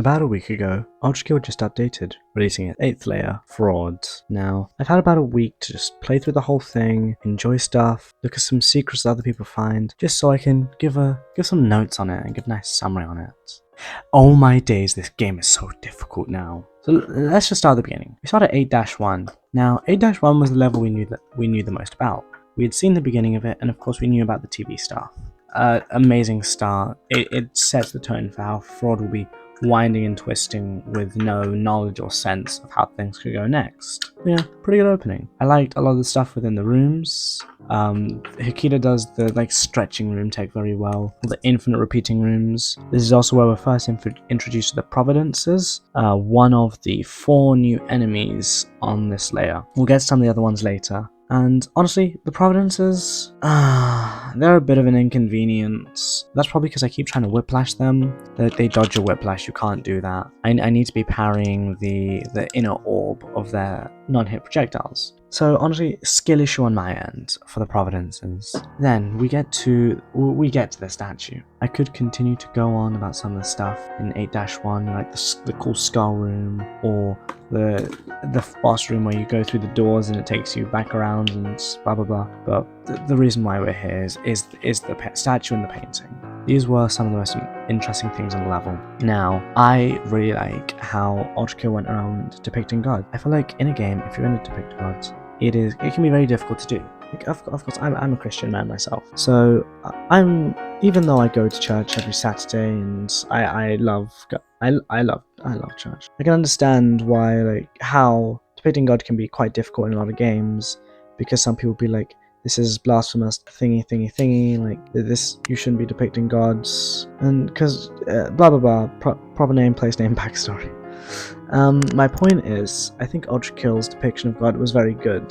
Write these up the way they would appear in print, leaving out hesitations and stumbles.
About a week ago, Ultrakill just updated, releasing its 8th layer, Frauds. Now, I've had about a week to just play through the whole thing, enjoy stuff, look at some secrets that other people find, just so I can give some notes on it and give a nice summary on it. Oh my days, this game is so difficult now. So let's just start at the beginning. We start at 8-1. Now, 8-1 was the level we knew the most about. We had seen the beginning of it, and of course we knew about the TV stuff. Amazing start. It sets the tone for how Fraud will be winding and twisting with no knowledge or sense of how things could go next. Yeah, pretty good opening. I liked a lot of the stuff within the rooms. Hikita does the stretching room tech very well, the infinite repeating rooms. This is also where we're first introduced to the Providences, one of the 4 new enemies on this layer. We'll get to some of the other ones later. And honestly, the Providences, they're a bit of an inconvenience. That's probably because I keep trying to whiplash them. They dodge a whiplash, you can't do that. I need to be parrying the inner orb of their non-hit projectiles. So honestly, skill issue on my end for the Providences. Then we get to the statue. I could continue to go on about some of the stuff in 8-1, like the cool skull room, or the boss room where you go through the doors and it takes you back around and blah blah blah. But the reason why we're here is the statue and the painting. These were some of the most interesting things on the level. Now, I really like how Ultrakill went around depicting God. I feel like in a game, if you're going to depict gods, it can be very difficult to do. Like, of course, I'm a Christian man myself, so even though I go to church every Saturday and I love church, I can understand why how depicting God can be quite difficult in a lot of games, because some people be like, this is blasphemous thingy, like this, you shouldn't be depicting gods, and because blah blah blah, proper name, place name, backstory. My point is, I think Ultrakill's depiction of God was very good.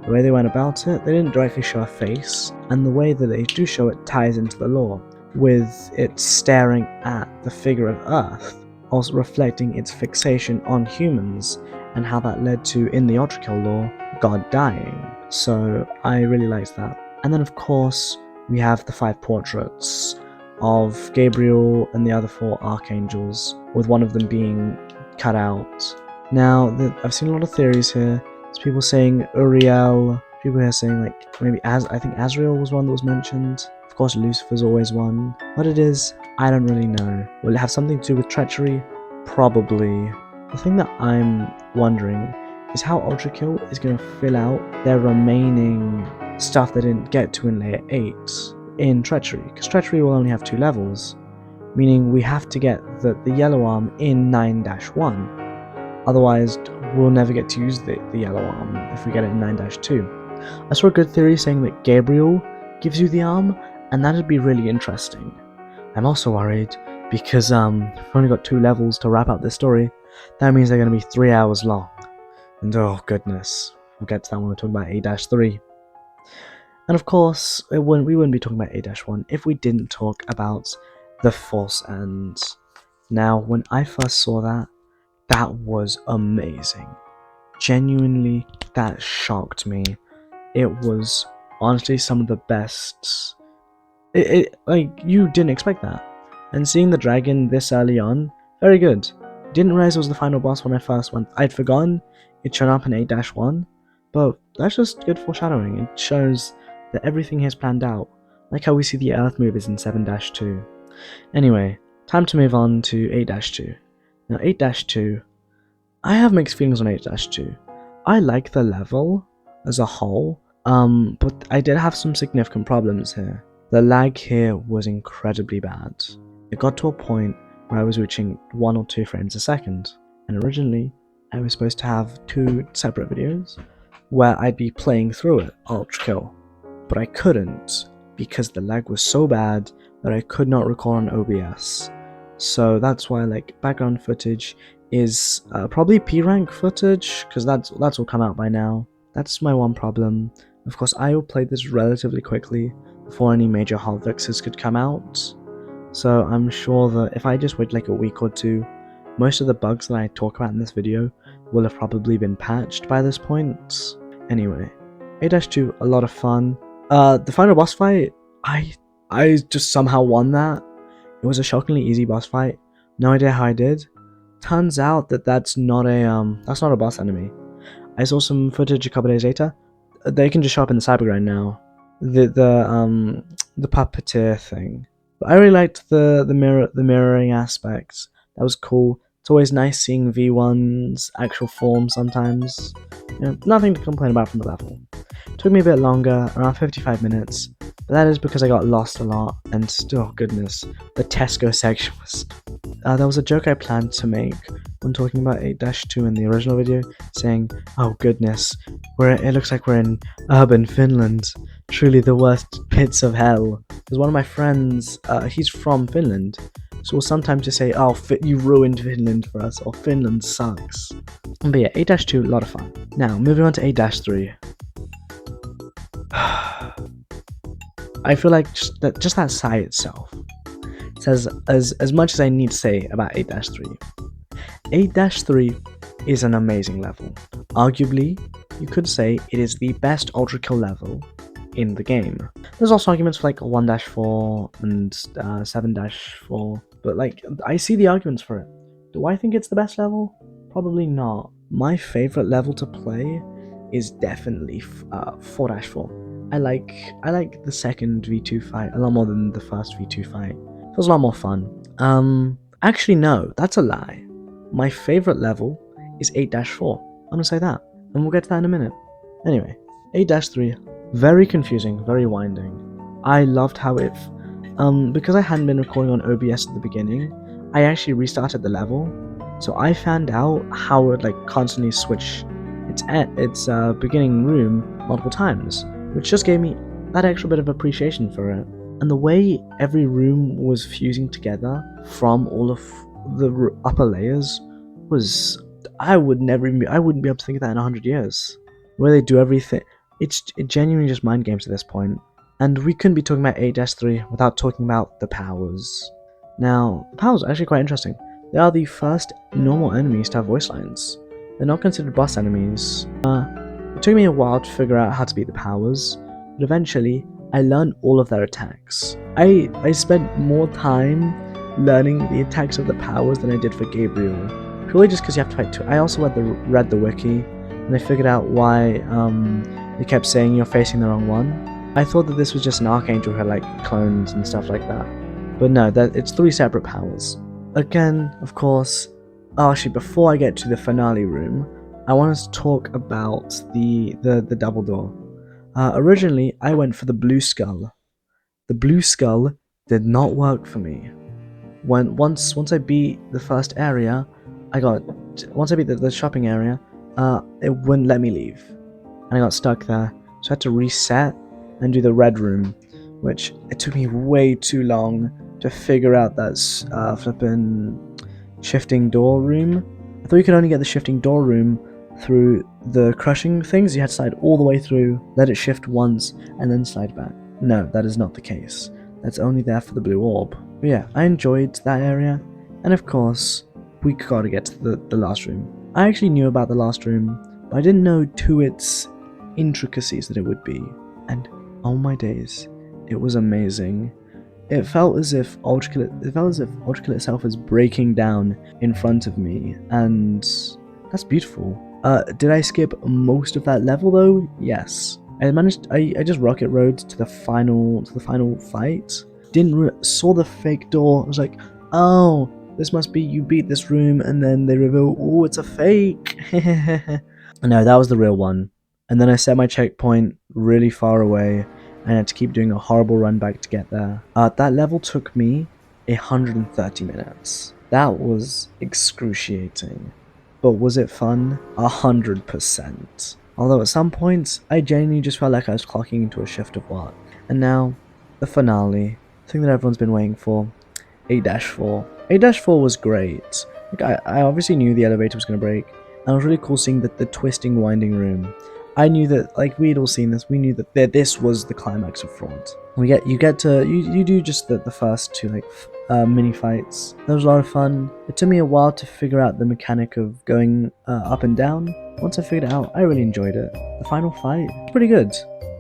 The way they went about it, they didn't directly show a face, and the way that they do show it ties into the lore, with it staring at the figure of Earth, also reflecting its fixation on humans, and how that led to, in the Ultrakill lore, God dying. So I really liked that. And then of course, we have the 5 portraits of Gabriel and the other 4 archangels, with one of them being cut out. Now, I've seen a lot of theories here. There's people saying Uriel, people here saying maybe I think Azrael was one that was mentioned. Of course, Lucifer's always one. What it is, I don't really know. Will it have something to do with treachery? Probably. The thing that I'm wondering is how Ultrakill is going to fill out their remaining stuff they didn't get to in layer 8 in treachery, because treachery will only have 2 levels, meaning we have to get the yellow arm in 9-1, otherwise we'll never get to use the yellow arm if we get it in 9-2. I saw a good theory saying that Gabriel gives you the arm, and that'd be really interesting. I'm also worried because we've only got 2 levels to wrap up this story. That means they're going to be 3 hours long, and oh goodness, we'll get to that when we're talking about 8-3. And of course, we wouldn't be talking about 8-1 if we didn't talk about the false ends. Now, when I first saw that was amazing. Genuinely, that shocked me. It was honestly some of the best. You didn't expect that. And seeing the dragon this early on, very good. Didn't realize it was the final boss when I first went. I'd forgotten it showed up in 8-1, but that's just good foreshadowing. It shows that everything here is planned out, like how we see the Earth movers in 7-2. Anyway, time to move on to 8-2. Now 8-2, I have mixed feelings on 8-2. I like the level as a whole, but I did have some significant problems here. The lag here was incredibly bad. It got to a point where I was reaching 1 or 2 frames a second, and originally I was supposed to have 2 separate videos where I'd be playing through it, Ultrakill, but I couldn't because the lag was so bad that I could not record on OBS. So that's why background footage is probably P rank footage, because that's all come out by now. That's my one problem. Of course, I will play this relatively quickly before any major hard fixes could come out. So I'm sure that if I just wait a week or 2, most of the bugs that I talk about in this video will have probably been patched by this point. Anyway, 8-2, a lot of fun. The final boss fight, I just somehow won that. It was a shockingly easy boss fight. No idea how I did, turns out that that's not a boss enemy. I saw some footage a couple days later. They can just show up in the cyberground now. The puppeteer thing. But I really liked the mirroring aspects. That was cool. It's always nice seeing V1's actual form sometimes. Nothing to complain about from the level. Took me a bit longer, around 55 minutes, but that is because I got lost a lot, and oh goodness, the Tesco section was... there was a joke I planned to make when talking about 8-2 in the original video, saying, oh goodness, it looks like we're in urban Finland, truly the worst pits of hell. Because one of my friends, he's from Finland, so we'll sometimes just say, oh, you ruined Finland for us, or Finland sucks. But yeah, 8-2, a lot of fun. Now, moving on to 8-3. I feel like just that sigh itself says as much as I need to say about 8-3. 8-3 is an amazing level. Arguably, you could say it is the best Ultrakill level in the game. There's also arguments for like 1-4 and 7-4, but like I see the arguments for it. Do I think it's the best level? Probably not. My favorite level to play is definitely 4-4. I like the second V2 fight a lot more than the first V2 fight. It was a lot more fun. Actually no, that's a lie. My favorite level is 8-4. I'm gonna say that, and we'll get to that in a minute. Anyway, 8-3, very confusing, very winding. I loved how it, because I hadn't been recording on OBS at the beginning, I actually restarted the level, so I found out how it would like constantly switch its beginning room multiple times, which just gave me that extra bit of appreciation for it. And the way every room was fusing together from all of the upper layers was, I wouldn't be able to think of that in 100 years. The way they do everything, it genuinely just mind games at this point. And we couldn't be talking about 8-3 without talking about the powers. Now, the powers are actually quite interesting. They are the first normal enemies to have voice lines. They're not considered boss enemies. It took me a while to figure out how to beat the powers, but eventually I learned all of their attacks. I spent more time learning the attacks of the powers than I did for Gabriel, purely just because you have to fight two. I also read the wiki, and I figured out why they kept saying you're facing the wrong one. I thought that this was just an archangel who had like clones and stuff like that, but no, it's 3 separate powers. Again, of course. Actually, before I get to the finale room, I want us to talk about the double door. Originally, I went for the blue skull. The blue skull did not work for me. Once I beat the first area, once I beat the shopping area, it wouldn't let me leave, and I got stuck there. So I had to reset and do the red room, which it took me way too long to figure out that flippin' shifting door room. I thought you could only get the shifting door room through the crushing things. You had to slide all the way through, let it shift once, and then slide back. No, that is not the case. That's only there for the blue orb. But yeah, I enjoyed that area, and of course, we gotta get to the last room. I actually knew about the last room, but I didn't know to its intricacies that it would be, and oh my days, it was amazing. It felt as if Ultrakill itself is breaking down in front of me, and that's beautiful. Did I skip most of that level though? Yes. I just rocket rode to the final fight. Saw the fake door. I was like, oh, this must be you beat this room, and then they reveal, oh, it's a fake. No, that was the real one. And then I set my checkpoint really far away, and I had to keep doing a horrible run back to get there. That level took me 130 minutes. That was excruciating. But was it fun? 100%. Although at some points, I genuinely just felt like I was clocking into a shift of work. And now, the finale. The thing that everyone's been waiting for. 8-4. 8-4 was great. Like, I obviously knew the elevator was going to break. And it was really cool seeing the twisting, winding room. I knew that, like, we'd all seen this. We knew that this was the climax of Fraud. You do just the first 2, like, mini fights. That was a lot of fun. It took me a while to figure out the mechanic of going up and down. Once I figured it out, I really enjoyed it. The final fight, pretty good.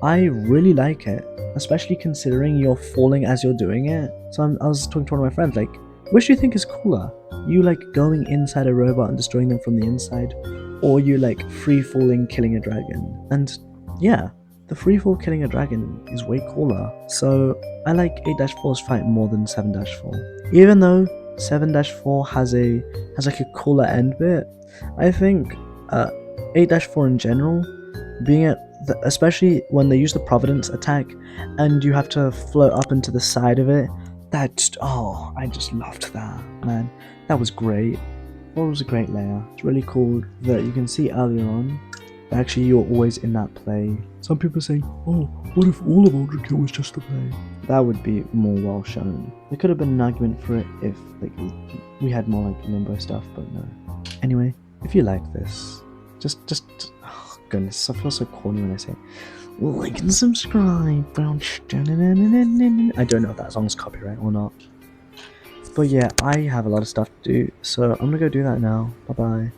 I really like it, especially considering you're falling as you're doing it. So I was talking to one of my friends, like, which do you think is cooler? you like going inside a robot and destroying them from the inside, or you like free falling killing a dragon. And yeah, the free fall killing a dragon is way cooler. So I like 8-4's fight more than 7-4. Even though 7-4 has like a cooler end bit, I think 8-4 in general, being at especially when they use the Providence attack and you have to float up into the side of it, I just loved that, man. That was great. That was a great layer. It's really cool that you can see earlier on that actually you're always in that play. Some people are saying, oh, what if all of Ultrakill was just a play? That would be more well shown. There could have been an argument for it if like we had more like limbo stuff, but no. Anyway, if you like this, just oh goodness, I feel so corny when I say like and subscribe. I don't know if that song's copyright or not. But yeah, I have a lot of stuff to do, so I'm gonna go do that now. Bye bye.